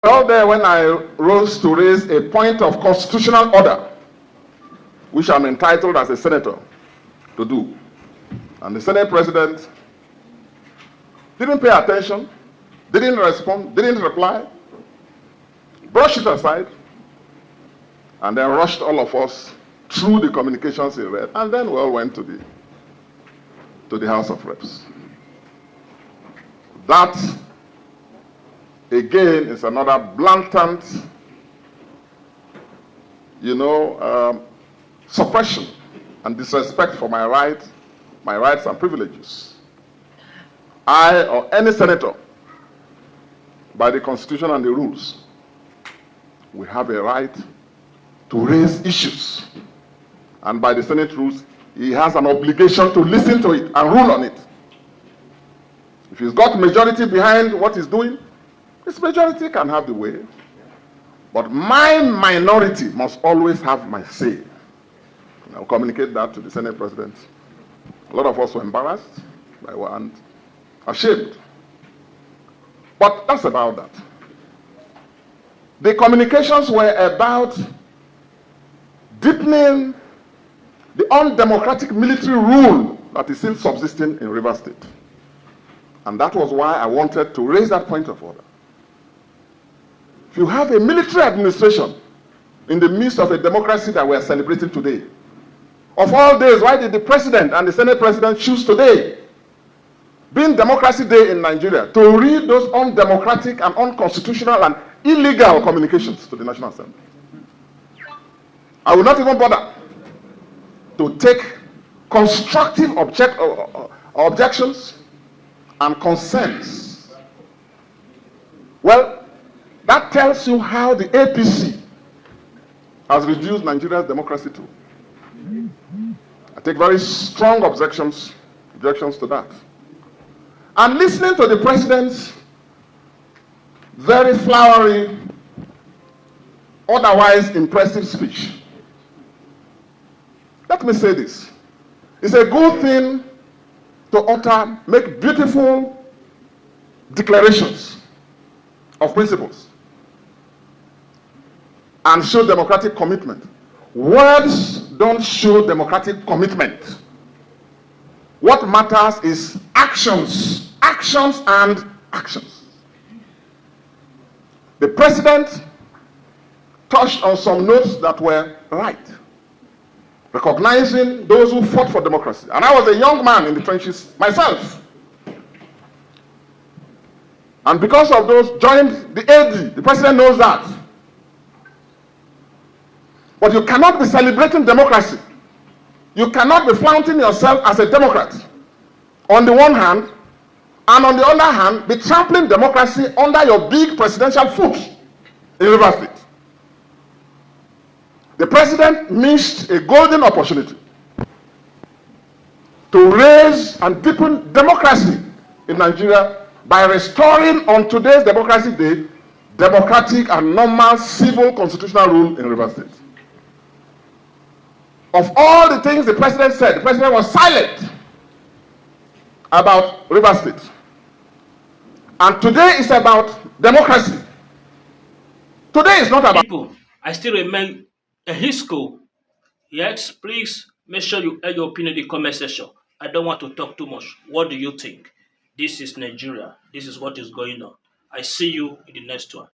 All there when I rose to raise a point of constitutional order, which I'm entitled as a senator to do. And the Senate President didn't pay attention, didn't respond, didn't reply, brushed it aside, and then rushed all of us through the communications he read, and then we all went to the House of Reps. That, again, is another blatant, suppression and disrespect for my rights and privileges. I or any senator, by the Constitution and the rules, we have a right to raise issues. And by the Senate rules, he has an obligation to listen to it and rule on it. If he's got majority behind what he's doing, his majority can have the way. But my minority must always have my say. And I'll communicate that to the Senate President. A lot of us were embarrassed and ashamed. But that's about that. The communications were about deepening the undemocratic military rule that is still subsisting in Rivers State. And that was why I wanted to raise that point of order. If you have a military administration in the midst of a democracy that we are celebrating today, of all days, why did the President and the Senate President choose today, being Democracy Day in Nigeria, to read those undemocratic and unconstitutional and illegal communications to the National Assembly? I will not even bother to take constructive objections and consents. Well, that tells you how the APC has reduced Nigeria's democracy too. I take very strong objections to that. And listening to the President's very flowery, otherwise impressive speech, let me say this. It's a good thing to make beautiful declarations of principles and show democratic commitment. Words don't show democratic commitment. What matters is actions, actions and actions. The President touched on some notes that were right, recognizing those who fought for democracy. And I was a young man in the trenches myself. And because of those, joined the AD. The President knows that. But you cannot be celebrating democracy. You cannot be flaunting yourself as a Democrat on the one hand, and on the other hand, be trampling democracy under your big presidential foot in Rivers State. The President missed a golden opportunity to raise and deepen democracy in Nigeria by restoring on today's Democracy Day democratic and normal civil constitutional rule in Rivers State. Of all the things the President said, the President was silent about Rivers State. And today is about democracy. Today is not about People, I still remain a Hisco. Yet, please make sure you add your opinion in the comment section. I don't want to talk too much. What do you think? This is Nigeria. This is what is going on. I see you in the next one.